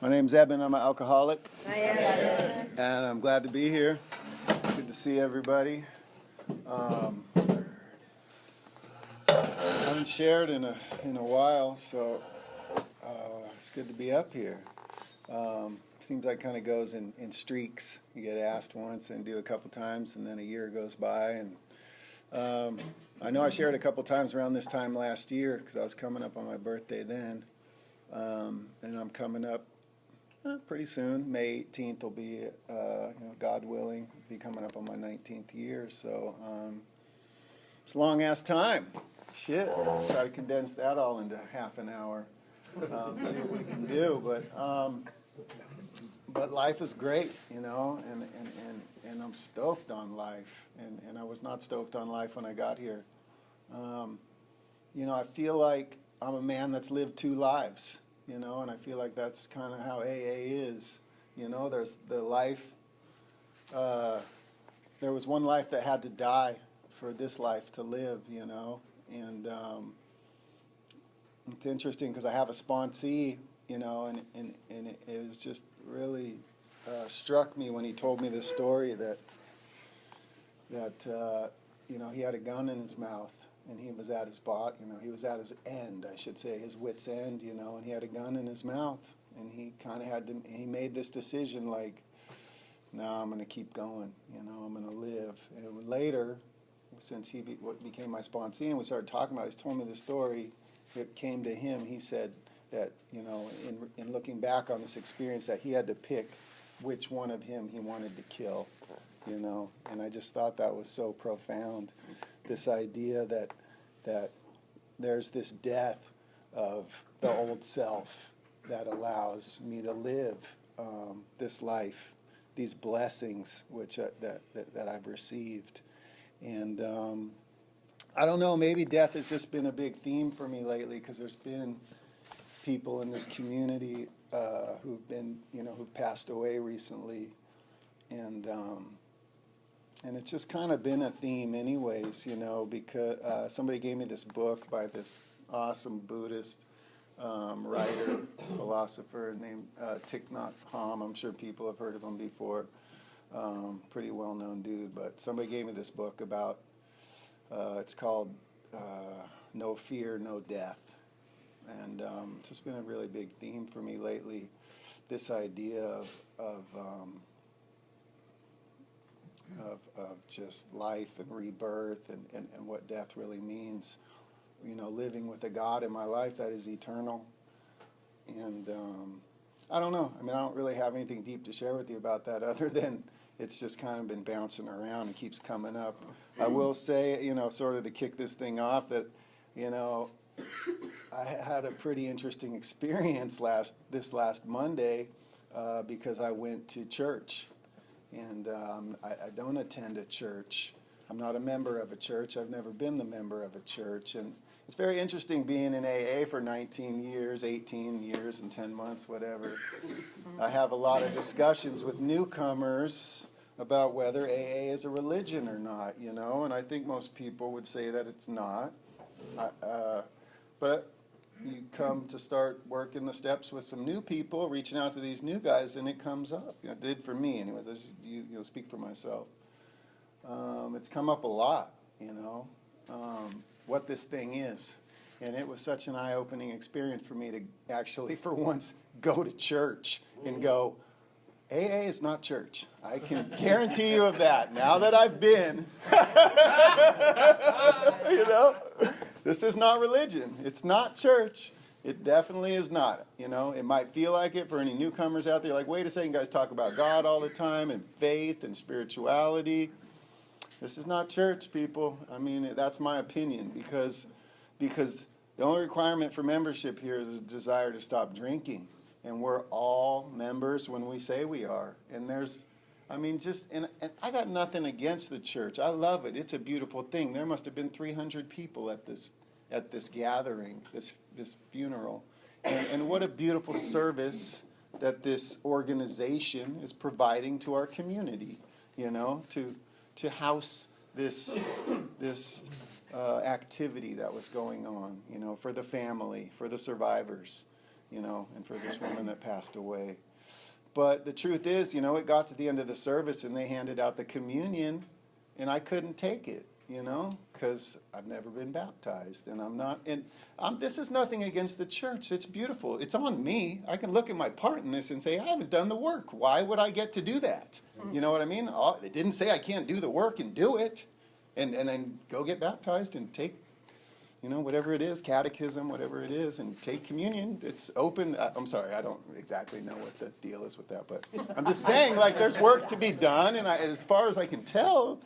My name's Eben. I'm an alcoholic. Hi, Eben. And I'm glad to be here. Good to see everybody. I haven't shared in a while, so it's good to be up here. Seems like it kind of goes in streaks. You get asked once and do a couple times, and then a year goes by. And I know I shared a couple times around this time last year because I was coming up on my birthday then. And I'm coming up pretty soon. May 18th will be, God willing, be coming up on my 19th year. So it's a long-ass time. Shit. Try to condense that all into half an hour. See what we can do. But life is great, and I'm stoked on life. And I was not stoked on life when I got here. I feel like I'm a man that's lived two lives, and I feel like that's kind of how AA is. There's the life, there was one life that had to die for this life to live, and it's interesting because I have a sponsee, and it was just really struck me when he told me this story that he had a gun in his mouth. And he was at his he was at his end, I should say, his wit's end, and he had a gun in his mouth. And he kind of he made this decision like, no, I'm going to keep going, I'm going to live. And later, since he became my sponsee and we started talking about it, he told me the story. It came to him, he said that, in looking back on this experience, that he had to pick which one of him he wanted to kill, And I just thought that was so profound. This idea that there's this death of the old self that allows me to live this life, these blessings which that I've received, and I don't know. Maybe death has just been a big theme for me lately because there's been people in this community who've passed away recently, and it's just kind of been a theme anyways, because somebody gave me this book by this awesome Buddhist writer, philosopher named Thich Nhat Hanh. I'm sure people have heard of him before. Pretty well-known dude, but somebody gave me this book about, it's called No Fear, No Death. And it's just been a really big theme for me lately, this idea of just life and rebirth and what death really means, living with a God in my life that is eternal. And I don't know. I don't really have anything deep to share with you about that other than it's just kind of been bouncing around and keeps coming up. I will say, sort of to kick this thing off, that, I had a pretty interesting experience this last Monday because I went to church. And I don't attend a church. I'm not a member of a church. I've never been the member of a church. And it's very interesting being in AA for 19 years, 18 years, and 10 months, whatever. I have a lot of discussions with newcomers about whether AA is a religion or not, and I think most people would say that it's not. But you come to start working the steps with some new people, reaching out to these new guys, and it comes up. It did for me, anyways. I just speak for myself. It's come up a lot, what this thing is, and it was such an eye-opening experience for me to actually, for once, go to church and go, AA is not church. I can guarantee you of that. Now that I've been, this is not religion. It's not church. It definitely is not. It might feel like it for any newcomers out there. Like, wait a second, guys talk about God all the time and faith and spirituality. This is not church, people. That's my opinion because the only requirement for membership here is a desire to stop drinking. And we're all members when we say we are. And and I got nothing against the church. I love it. It's a beautiful thing. There must have been 300 people at this gathering, this funeral. And what a beautiful service that this organization is providing to our community, to house this activity that was going on, for the family, for the survivors. you know, and for this woman that passed away. But the truth is, you know, it got to the end of the service and they handed out the communion and I couldn't take it, you know, because I've never been baptized and I'm not, and this is nothing against the church. It's beautiful. It's on me. I can look at my part in this and say, I haven't done the work. Why would I get to do that? You know what I mean? It didn't say I can't do the work and do it and then go get baptized and take, you know, whatever it is, catechism, whatever it is, and take communion. It's open. I'm sorry, I don't exactly know what the deal is with that, but I'm just saying, like, there's work to be done, and as far as I can tell,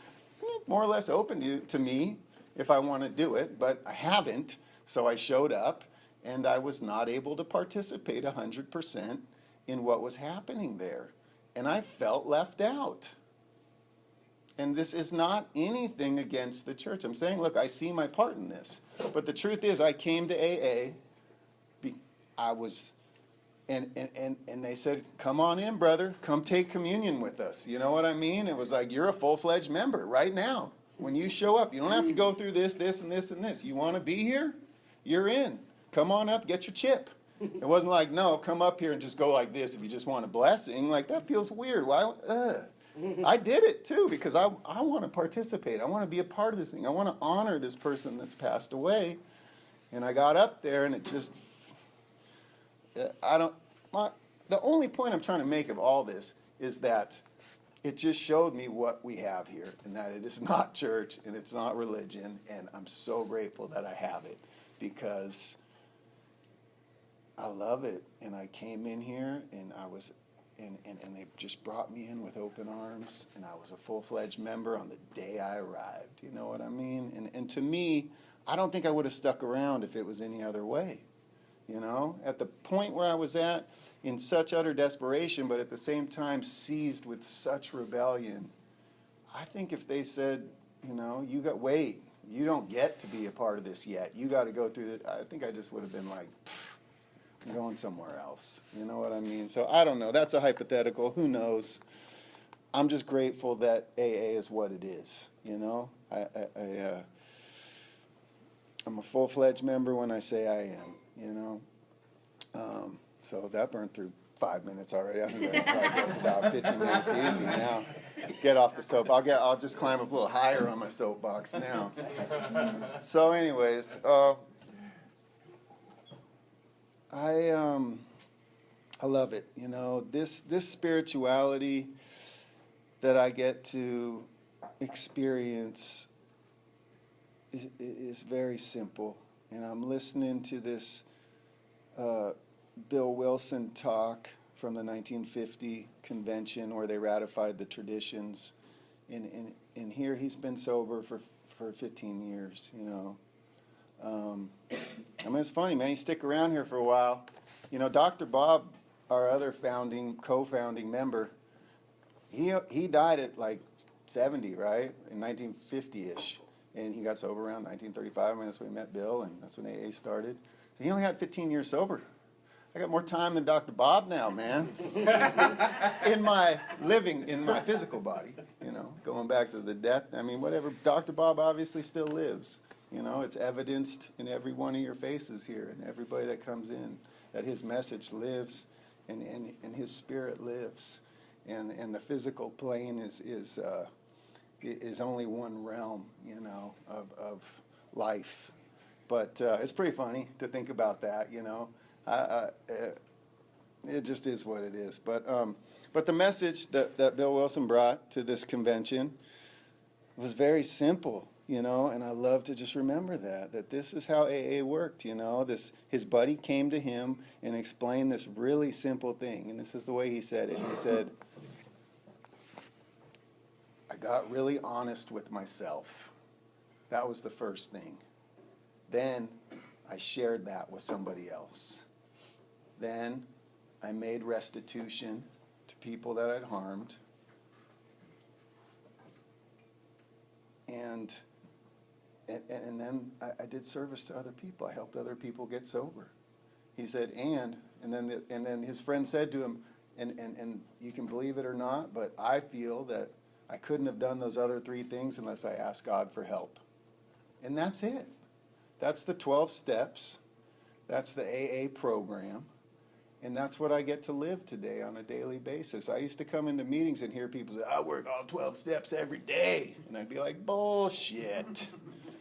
more or less open to me if I want to do it, but I haven't, so I showed up, and I was not able to participate 100% in what was happening there, and I felt left out. And this is not anything against the church. I'm saying, look, I see my part in this. But the truth is, I came to AA. And they said, come on in, brother. Come take communion with us. You know what I mean? It was like, you're a full-fledged member right now. When you show up, you don't have to go through this, this, and this, and this. You want to be here? You're in. Come on up, get your chip. It wasn't like, no, come up here and just go like this if you just want a blessing. Like, that feels weird. Why? I did it too because I want to participate. I want to be a part of this thing. I want to honor this person that's passed away. And I got up there and it just, the only point I'm trying to make of all this is that it just showed me what we have here and that it is not church and it's not religion. And I'm so grateful that I have it because I love it. And I came in here and I was And they just brought me in with open arms, and I was a full-fledged member on the day I arrived. You know what I mean? And to me, I don't think I would have stuck around if it was any other way. You know? At the point where I was at, in such utter desperation, but at the same time seized with such rebellion, I think if they said, you know, wait, you don't get to be a part of this yet. You got to go through it. I think I just would have been like, I'm going somewhere else. You know what I mean? So I don't know. That's a hypothetical. Who knows? I'm just grateful that AA is what it is. You know, I'm a full-fledged member when I say I am. You know, so that burned through 5 minutes already. I think I probably got about 50 minutes easy now. Get off the soap. I'll just climb up a little higher on my soapbox now. So, anyways. I love it, you know, this spirituality that I get to experience is very simple. And I'm listening to this Bill Wilson talk from the 1950 convention where they ratified the traditions. And here he's been sober for 15 years, you know. I mean, it's funny, man. You stick around here for a while. You know, Dr. Bob, our other co-founding member, he died at like 70, right? In 1950-ish. And he got sober around 1935. I mean, that's when we met Bill, and that's when AA started. So he only had 15 years sober. I got more time than Dr. Bob now, man. in my physical body, you know, going back to the death. I mean, whatever. Dr. Bob obviously still lives. You know, it's evidenced in every one of your faces here and everybody that comes in that his message lives and his spirit lives. And the physical plane is only one realm, you know, of life. But it's pretty funny to think about that, you know. It just is what it is. But the message that Bill Wilson brought to this convention was very simple. You know, and I love to just remember that this is how AA worked, you know. His buddy came to him and explained this really simple thing, and this is the way he said it. He said, I got really honest with myself. That was the first thing. Then I shared that with somebody else. Then I made restitution to people that I'd harmed. And then I did service to other people. I helped other people get sober. He said, and then his friend said to him, and you can believe it or not, but I feel that I couldn't have done those other 3 things unless I asked God for help. And that's it. That's the 12 steps. That's the AA program. And that's what I get to live today on a daily basis. I used to come into meetings and hear people say, I work all 12 steps every day. And I'd be like, bullshit.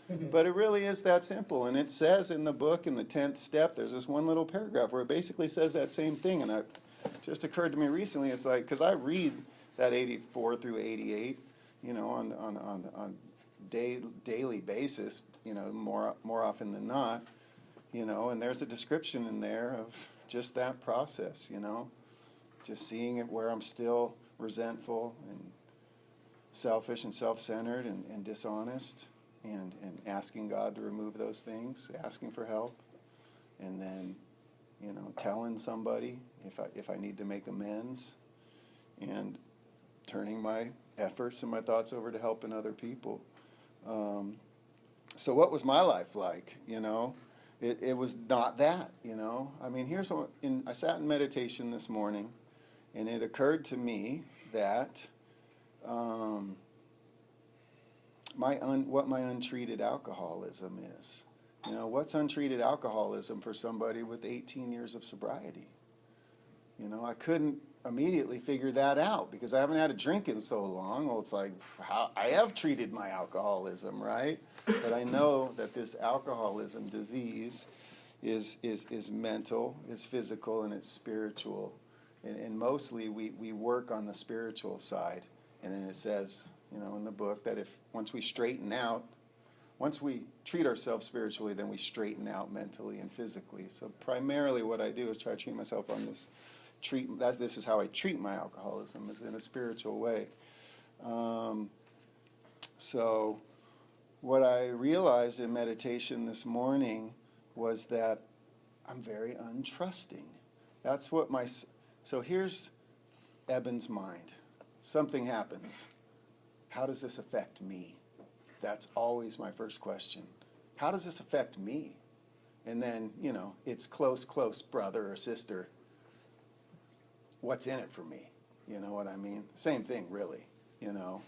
But it really is that simple. And it says in the book, in the 10th step, there's this one little paragraph where it basically says that same thing. And it just occurred to me recently, it's like, because I read that 84 through 88, you know, on daily basis, you know, more often than not, you know, and there's a description in there of just that process, you know, just seeing it where I'm still resentful and selfish and self-centered and dishonest, and asking God to remove those things, asking for help, and then, you know, telling somebody if I need to make amends, and turning my efforts and my thoughts over to helping other people. So what was my life like, you know? It was not that, you know. I mean, here's what, I sat in meditation this morning, and it occurred to me that what my untreated alcoholism is. You know, what's untreated alcoholism for somebody with 18 years of sobriety? You know, I couldn't immediately figure that out because I haven't had a drink in so long. Well, it's like, I have treated my alcoholism, right? But I know that this alcoholism disease is mental, it's physical, and it's spiritual. And mostly we work on the spiritual side. And then it says, you know, in the book that once we treat ourselves spiritually, then we straighten out mentally and physically. So primarily what I do is try to treat myself on this this is how I treat my alcoholism, is in a spiritual way. So what I realized in meditation this morning was that I'm very untrusting. That's what so here's Eben's mind. Something happens. How does this affect me? That's always my first question. How does this affect me? And then, you know, it's close brother or sister. What's in it for me? You know what I mean? Same thing, really, you know.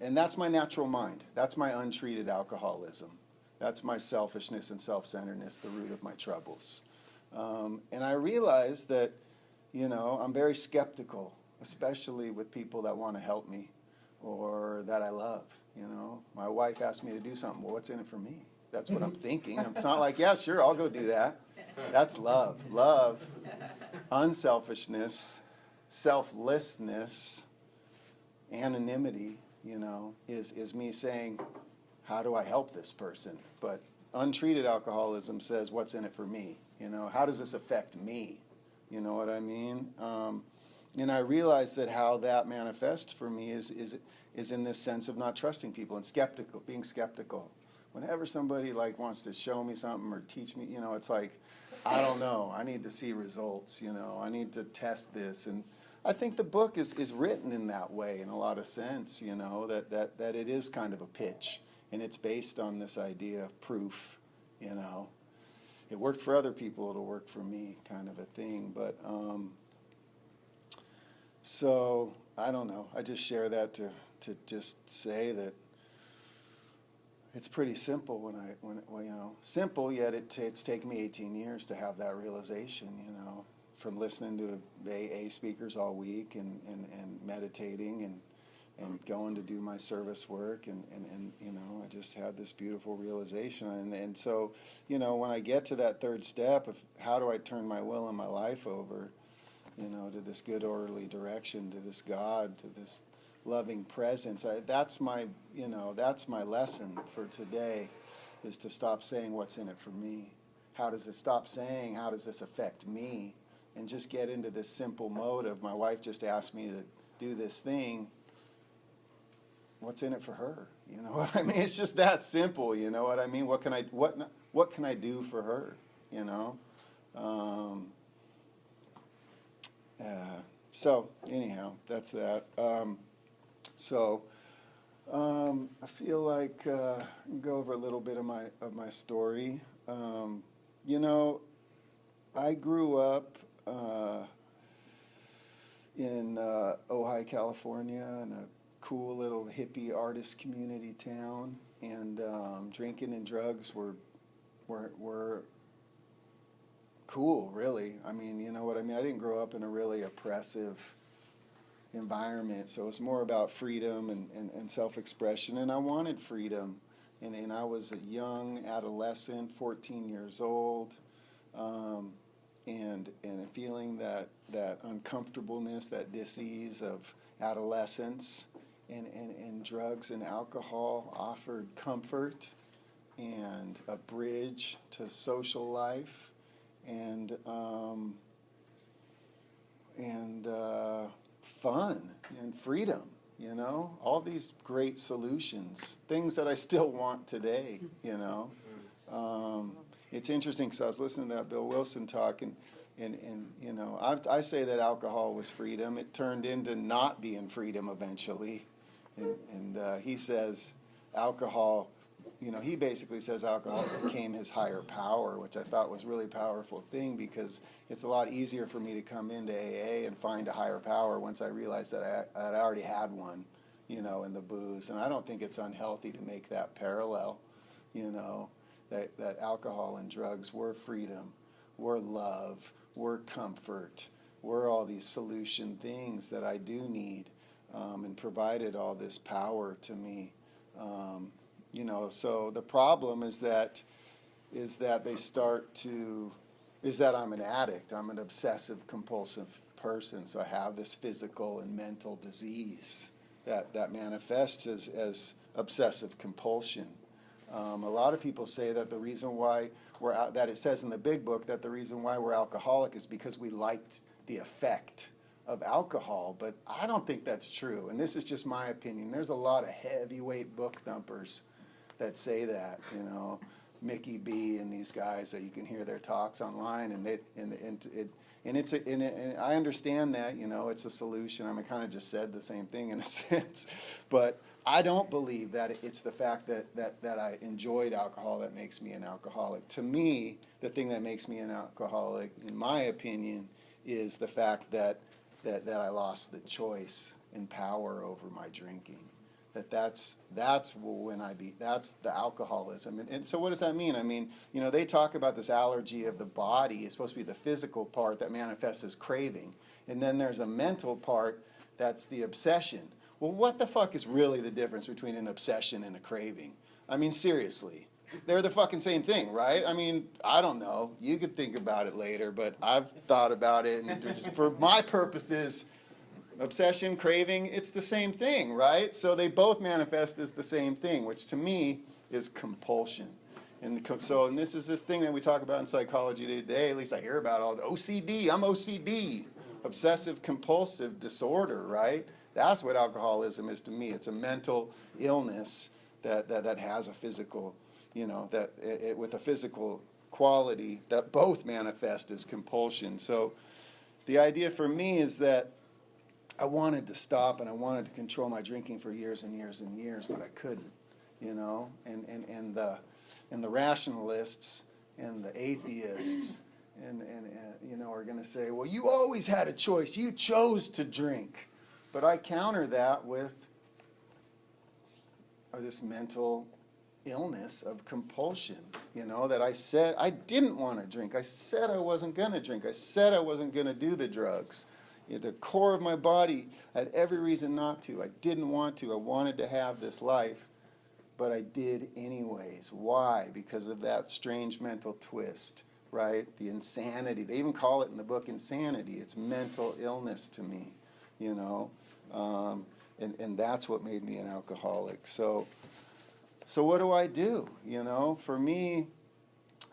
And that's my natural mind. That's my untreated alcoholism. That's my selfishness and self-centeredness, the root of my troubles. And I realized that, you know, I'm very skeptical, especially with people that want to help me or that I love, you know. My wife asked me to do something. Well, what's in it for me? That's what I'm thinking. It's not like, yeah, sure, I'll go do that. That's love. Love, unselfishness, selflessness, anonymity, you know, is me saying, how do I help this person? But untreated alcoholism says, what's in it for me? You know, how does this affect me? You know what I mean? And I realized that how that manifests for me is in this sense of not trusting people and being skeptical. Whenever somebody like wants to show me something or teach me, you know, it's like, I don't know. I need to see results, you know. I need to test this. And I think the book is written in that way in a lot of sense, you know, that it is kind of a pitch. And it's based on this idea of proof, you know. It worked for other people, it'll work for me kind of a thing. But so I don't know. I just share that to just say that it's pretty simple when you know, simple, yet it's taken me 18 years to have that realization, you know, from listening to AA speakers all week and meditating and going to do my service work and you know, I just had this beautiful realization. And so, you know, when I get to that third step of how do I turn my will and my life over, you know, to this good orderly direction, to this God, to this loving presence, that's my lesson for today, is to stop saying what's in it for me. How does this affect me? And just get into this simple mode of, my wife just asked me to do this thing. What's in it for her? You know what I mean? It's just that simple, you know what I mean? What can I do for her? You know? So anyhow, that's that. I feel like I can go over a little bit of my story. You know, I grew up in Ojai, California, in a cool little hippie artist community town, and drinking and drugs were cool, really. I mean, you know what I mean? I didn't grow up in a really oppressive environment, so it's more about freedom and self-expression, and I wanted freedom. And I was a young adolescent, 14 years old, and feeling that uncomfortableness, that dis-ease of adolescence, and drugs and alcohol offered comfort and a bridge to social life, and fun and freedom, you know, all these great solutions, things that I still want today, you know. It's interesting because I was listening to that Bill Wilson talk, and you know, I say that alcohol was freedom. It turned into not being freedom eventually, and he says alcohol, you know, he basically says alcohol became his higher power, which I thought was a really powerful thing, because it's a lot easier for me to come into AA and find a higher power once I realized that I already had one, you know, in the booze. And I don't think it's unhealthy to make that parallel, you know, that alcohol and drugs were freedom, were love, were comfort, were all these solution things that I do need, and provided all this power to me. You know, so the problem is that they start to, is that I'm an addict. I'm an obsessive compulsive person. So I have this physical and mental disease that manifests as obsessive compulsion. A lot of people say that the reason why that it says in the big book that the reason why we're alcoholic is because we liked the effect of alcohol, but I don't think that's true. And this is just my opinion. There's a lot of heavyweight book thumpers that say that, you know, Mickey B and these guys that you can hear their talks online, and I understand that, you know, it's a solution. I mean, I kind of just said the same thing in a sense, but I don't believe that it's the fact that I enjoyed alcohol that makes me an alcoholic. To me, the thing that makes me an alcoholic, in my opinion, is the fact that I lost the choice and power over my drinking. That's the alcoholism. And so what does that mean? I mean, you know, they talk about this allergy of the body. It's supposed to be the physical part that manifests as craving. And then there's a mental part that's the obsession. Well, what the fuck is really the difference between an obsession and a craving? I mean, seriously. They're the fucking same thing, right? I mean, I don't know. You could think about it later, but I've thought about it, and just for my purposes, obsession, craving, it's the same thing, right? So they both manifest as the same thing, which to me is compulsion. And this is this thing that we talk about in psychology today, at least I hear about all the OCD. I'm OCD, obsessive compulsive disorder, right? That's what alcoholism is to me. It's a mental illness that has a physical, you know, with a physical quality that both manifest as compulsion. So the idea for me is that I wanted to stop and I wanted to control my drinking for years and years and years, but I couldn't, you know. And the rationalists and the atheists and you know, are going to say, well, you always had a choice. You chose to drink. But I counter that with this mental illness of compulsion, you know, that I said I didn't want to drink. I said I wasn't going to drink. I said I wasn't going to do the drugs. At the core of my body, I had every reason not to. I didn't want to. I wanted to have this life, but I did anyways. Why? Because of that strange mental twist, right? The insanity. They even call it in the book insanity. It's mental illness to me, you know, and that's what made me an alcoholic. So what do? You know, for me,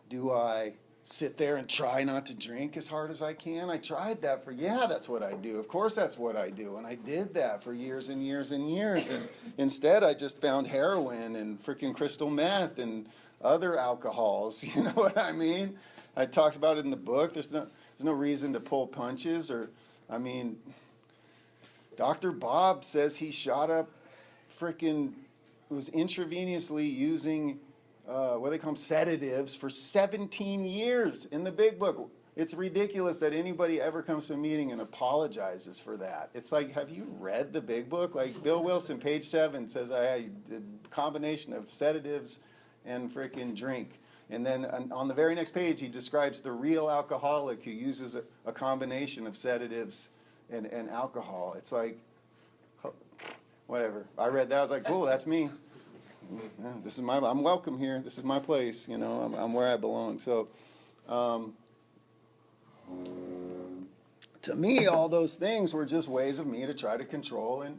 do I sit there and try not to drink as hard as I can? I tried that that's what I do. Of course that's what I do. And I did that for years and years and years. And instead I just found heroin and freaking crystal meth and other alcohols. You know what I mean? I talked about it in the book. There's no reason to pull punches, or, I mean, Dr. Bob says he shot up was intravenously using what they call them, sedatives, for 17 years in the big book. It's ridiculous that anybody ever comes to a meeting and apologizes for that. It's like, have you read the big book? Like Bill Wilson, page 7, says I had a combination of sedatives and freaking drink. And then on the very next page, he describes the real alcoholic who uses a combination of sedatives and alcohol. It's like, whatever. I read that. I was like, cool, that's me. Yeah, I'm welcome here. This is my place. You know, I'm where I belong. So, to me, all those things were just ways of me to try to control and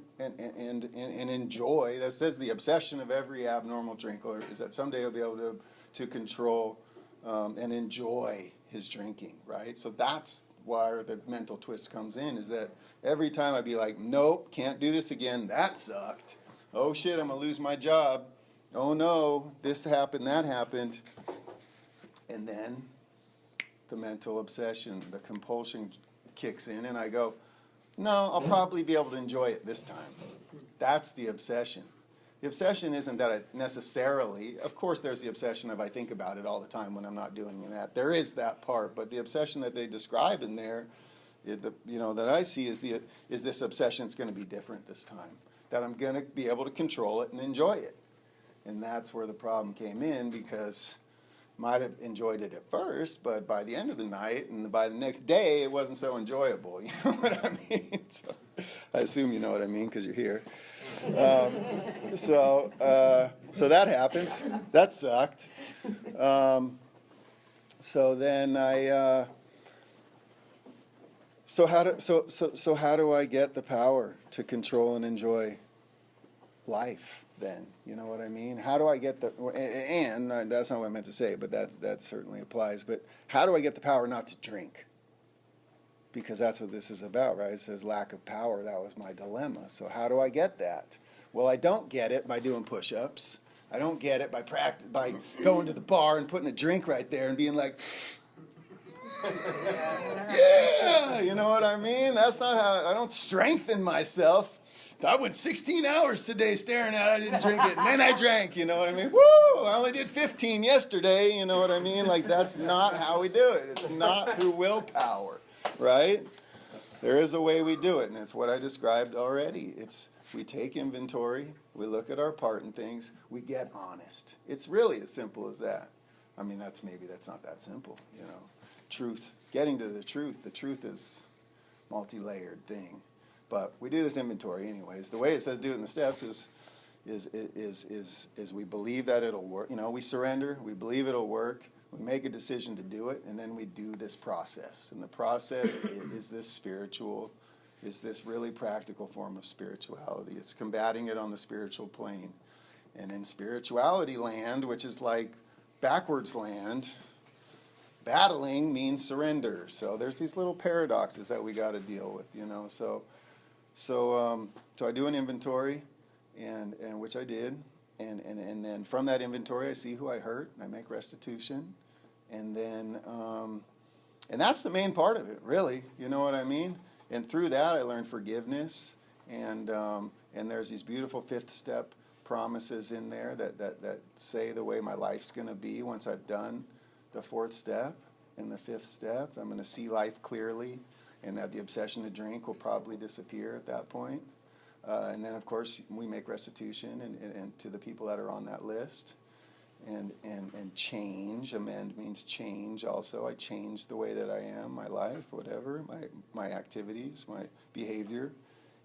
enjoy. That says the obsession of every abnormal drinker is that someday he'll be able to control and enjoy his drinking, right? So that's where the mental twist comes in, is that every time I'd be like, nope, can't do this again. That sucked. Oh, shit, I'm going to lose my job. Oh, no, this happened, that happened. And then the mental obsession, the compulsion kicks in, and I go, no, I'll probably be able to enjoy it this time. That's the obsession. The obsession isn't that I necessarily, of course there's the obsession of I think about it all the time when I'm not doing that. There is that part, but the obsession that they describe in there, that I see is this obsession that's going to be different this time. That I'm going to be able to control it and enjoy it. And that's where the problem came in, because might have enjoyed it at first, but by the end of the night and by the next day, it wasn't so enjoyable. You know what I mean? So, I assume you know what I mean because you're here. So that happened. That sucked. So then I. So how do I get the power to control and enjoy life? Then, you know what I mean? How do I get and that's not what I meant to say, but that certainly applies. But how do I get the power not to drink? Because that's what this is about, right? It says lack of power. That was my dilemma. So how do I get that? Well, I don't get it by doing push-ups. I don't get it by going to the bar and putting a drink right there and being like, yeah, you know what I mean? That's not how, I don't strengthen myself. I went 16 hours today staring at it, I didn't drink it, and then I drank, you know what I mean? Woo! I only did 15 yesterday, you know what I mean? Like, that's not how we do it. It's not through willpower, right? There is a way we do it, and it's what I described already. It's we take inventory, we look at our part in things, we get honest. It's really as simple as that. I mean, that's not that simple, you know. Truth, getting to the truth is multi-layered thing. But we do this inventory anyways. The way it says do it in the steps is we believe that it'll work. You know, we surrender, we believe it'll work, we make a decision to do it, and then we do this process. And the process is this really practical form of spirituality. It's combating it on the spiritual plane. And in spirituality land, which is like backwards land, battling means surrender. So there's these little paradoxes that we got to deal with, you know. So I do an inventory, and which I did, and then from that inventory I see who I hurt, and I make restitution, and then and that's the main part of it, really. You know what I mean? And through that I learned forgiveness, and there's these beautiful fifth step promises in there that say the way my life's going to be once I've done the fourth step and the fifth step. I'm going to see life clearly, and that the obsession to drink will probably disappear at that point. And then, of course, we make restitution and to the people that are on that list. And change, amend means change also. I change the way that I am, my life, whatever, my activities, my behavior.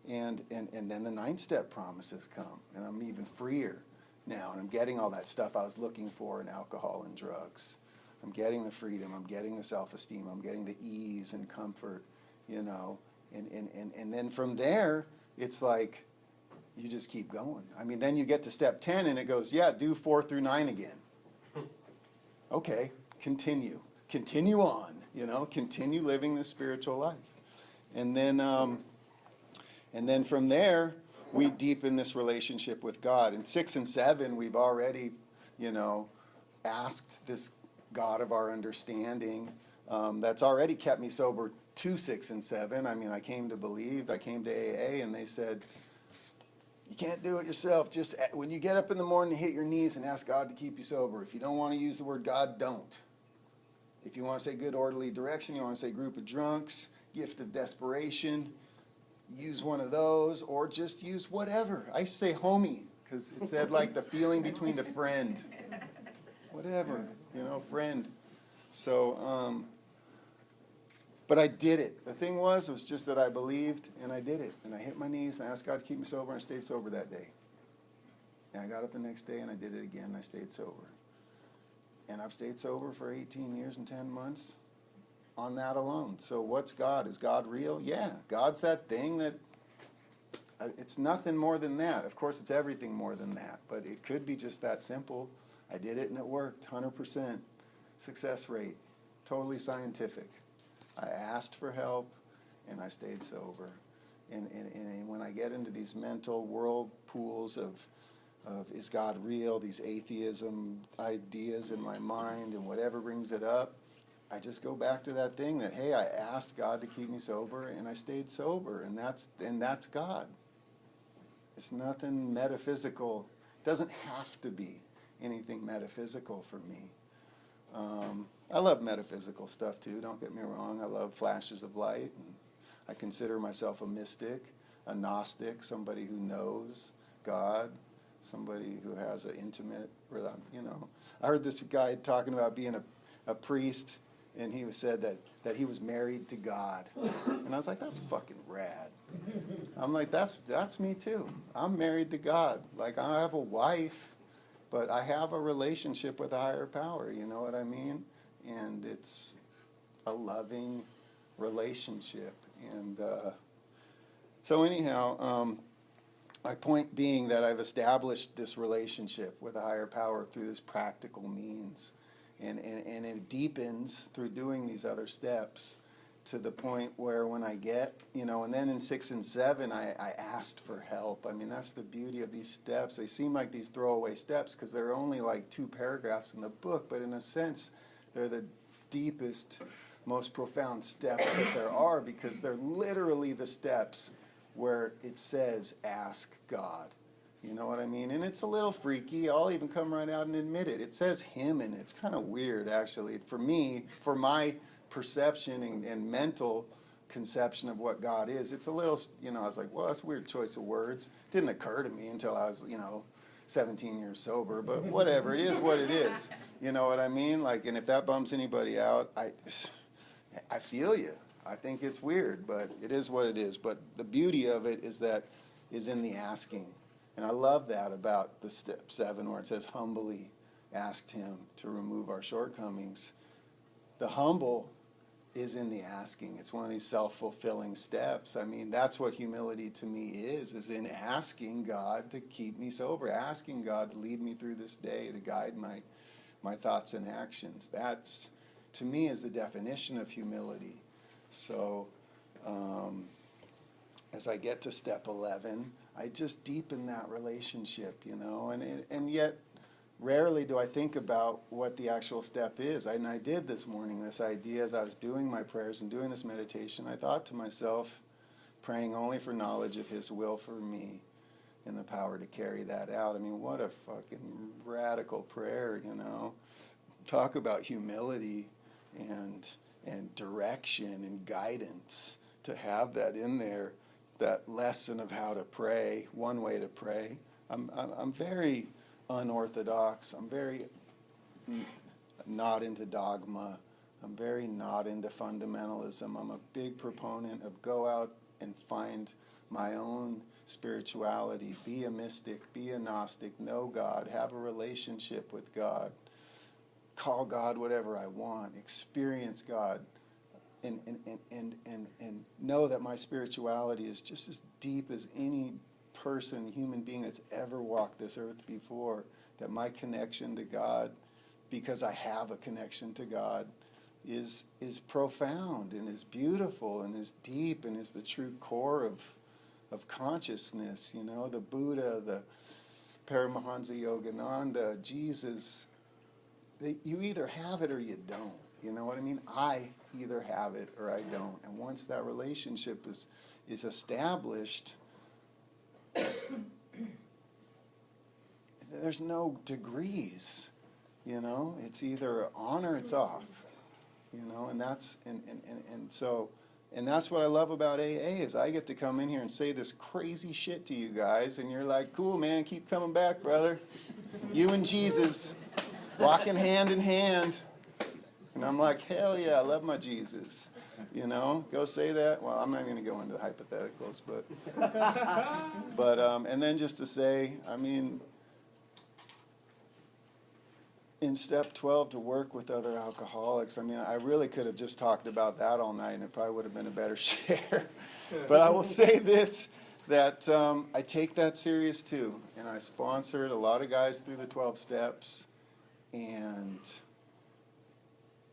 And then the ninth step promises come, and I'm even freer now, and I'm getting all that stuff I was looking for in alcohol and drugs. I'm getting the freedom, I'm getting the self-esteem, I'm getting the ease and comfort, you know, and then from there, it's like, you just keep going. I mean, then you get to step 10 and it goes, yeah, do 4 through 9 again. Okay, continue on, you know, continue living this spiritual life. And then from there, we deepen this relationship with God. In 6 and 7, we've already, you know, asked this God of our understanding that's already kept me sober to 6 and 7. I mean, I came to AA, and they said, you can't do it yourself. Just when you get up in the morning, hit your knees and ask God to keep you sober. If you don't want to use the word God, don't. If you want to say good orderly direction, you want to say group of drunks, gift of desperation, use one of those, or just use whatever. I say homie, because it said like the feeling between a friend. Whatever. friend. So, but I did it. The thing was just that I believed, and I did it. And I hit my knees, and I asked God to keep me sober, and I stayed sober that day. And I got up the next day, and I did it again, and I stayed sober. And I've stayed sober for 18 years and 10 months on that alone. So what's God? Is God real? Yeah, God's that thing that, it's nothing more than that. Of course, it's everything more than that, but it could be just that simple. I did it, and it worked, 100% success rate, totally scientific. I asked for help, and I stayed sober. And when I get into these mental whirlpools of is God real, these atheism ideas in my mind, and whatever brings it up, I just go back to that thing that, hey, I asked God to keep me sober, and I stayed sober, and that's God. It's nothing metaphysical. It doesn't have to be anything metaphysical for me. I love metaphysical stuff too, don't get me wrong. I love flashes of light. And I consider myself a mystic, a Gnostic, somebody who knows God, somebody who has an intimate, I heard this guy talking about being a priest, and he said that he was married to God. And I was like, that's fucking rad. I'm like, that's me too. I'm married to God. Like, I have a wife, but I have a relationship with a higher power, you know what I mean? And it's a loving relationship. And so anyhow, my point being that I've established this relationship with a higher power through this practical means. And it deepens through doing these other steps to the point where when I get, and then in 6 and 7, I asked for help. I mean, that's the beauty of these steps. They seem like these throwaway steps because they're only like 2 paragraphs in the book, but in a sense, they're the deepest, most profound steps that there are, because they're literally the steps where it says, ask God. You know what I mean? And it's a little freaky. I'll even come right out and admit it. It says him, and it's kind of weird, actually. For me, for my perception and mental conception of what God is, it's a little, I was like, well, that's a weird choice of words. Didn't occur to me until I was, 17 years sober, but whatever. It is what it is. You know what I mean? Like, and if that bums anybody out, I feel you. I think it's weird, but it is what it is. But the beauty of it is in the asking. And I love that about the step 7 where it says humbly asked him to remove our shortcomings. The humble is in the asking. It's one of these self-fulfilling steps. I mean, that's what humility to me is in asking God to keep me sober, asking God to lead me through this day, to guide my thoughts and actions. That's, to me, is the definition of humility. So as I get to step 11, I just deepen that relationship, and yet rarely do I think about what the actual step is. And I did this morning, this idea as I was doing my prayers and doing this meditation. I thought to myself, praying only for knowledge of his will for me and the power to carry that out. I mean, what a fucking radical prayer, Talk about humility and direction and guidance, to have that in there, that lesson of how to pray, one way to pray. I'm very unorthodox. I'm very not into dogma. I'm very not into fundamentalism. I'm a big proponent of go out and find my own spirituality. Be a mystic, be a Gnostic, know God, have a relationship with God, call God whatever I want, experience God, and know that my spirituality is just as deep as any person, human being that's ever walked this earth before, that my connection to God, because I have a connection to God, is profound and is beautiful and is deep and is the true core of consciousness. The Buddha, the Paramahansa Yogananda, Jesus, you either have it or you don't. You know what I mean? I either have it or I don't. And once that relationship is established, there's no degrees. It's either on or it's off. And that's and that's what I love about AA, is I get to come in here and say this crazy shit to you guys, and you're like, cool, man, keep coming back, brother. You and Jesus. walking hand in hand. And I'm like, hell yeah, I love my Jesus. You know, go say that. Well, I'm not going to go into hypotheticals, but and then just to say, I mean, in step 12, to work with other alcoholics, I mean, I really could have just talked about that all night, and it probably would have been a better share. But I will say this, that I take that serious too, and I sponsored a lot of guys through the 12 steps, and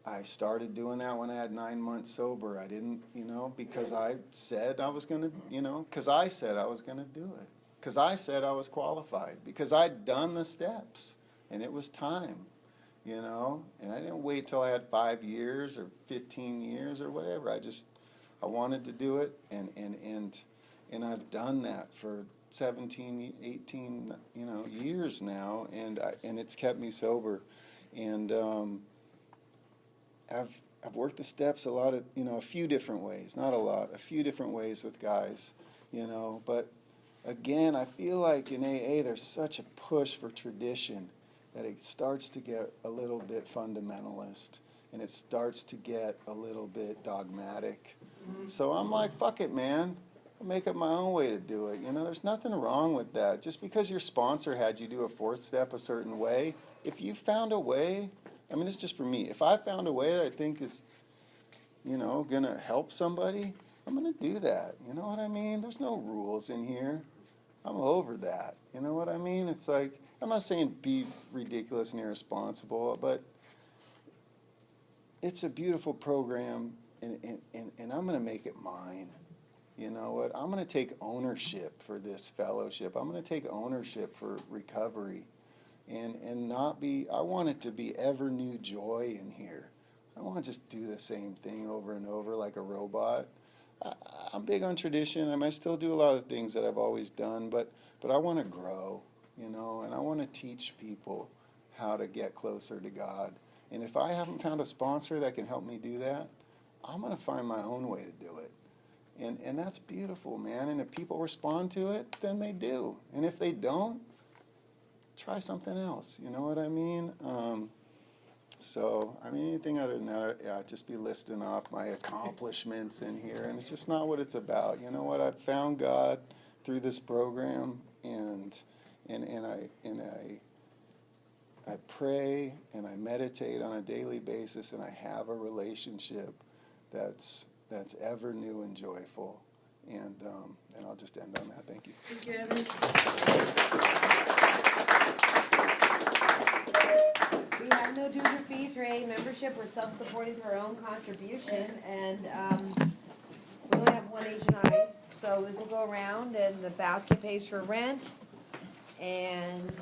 I started doing that when I had 9 months sober. I didn't, you know, because I said I was going to, you know, because I said I was going to do it. Because I said I was qualified. Because I'd done the steps. And it was time, you know. And I didn't wait till I had 5 years or 15 years or whatever. I wanted to do it. And I've done that for 17, 18, you know, years now. And it's kept me sober. And I've worked the steps a lot of, you know, a few different ways, not a lot, a few different ways with guys, you know, but again, I feel like in AA there's such a push for tradition that it starts to get a little bit fundamentalist and it starts to get a little bit dogmatic. So I'm like, fuck it, man. I'll make up my own way to do it. You know, there's nothing wrong with that. Just because your sponsor had you do a fourth step a certain way, if you found a way, I mean, it's just for me. If I found a way that I think is, you know, going to help somebody, I'm going to do that. You know what I mean? There's no rules in here. I'm over that. You know what I mean? It's like, I'm not saying be ridiculous and irresponsible, but it's a beautiful program, and I'm going to make it mine. You know what? I'm going to take ownership for this fellowship. I'm going to take ownership for recovery. And not be, I want it to be ever new joy in here. I don't want to just do the same thing over and over like a robot. I'm big on tradition. I might still do a lot of things that I've always done, but I want to grow, you know, and I want to teach people how to get closer to God. And if I haven't found a sponsor that can help me do that, I'm going to find my own way to do it. And that's beautiful, man. And if people respond to it, then they do. And if they don't, try something else, you know what I mean? So, I mean, anything other than that, yeah, I'd just be listing off my accomplishments in here, and it's just not what it's about. You know what? I've found God through this program, and I pray and I meditate on a daily basis, and I have a relationship that's ever new and joyful. And I'll just end on that. Thank you. Thank you, Eben. We have no dues or fees for AA membership. We're self-supporting through our own contribution, and we only have one agent I. So this will go around, and the basket pays for rent, and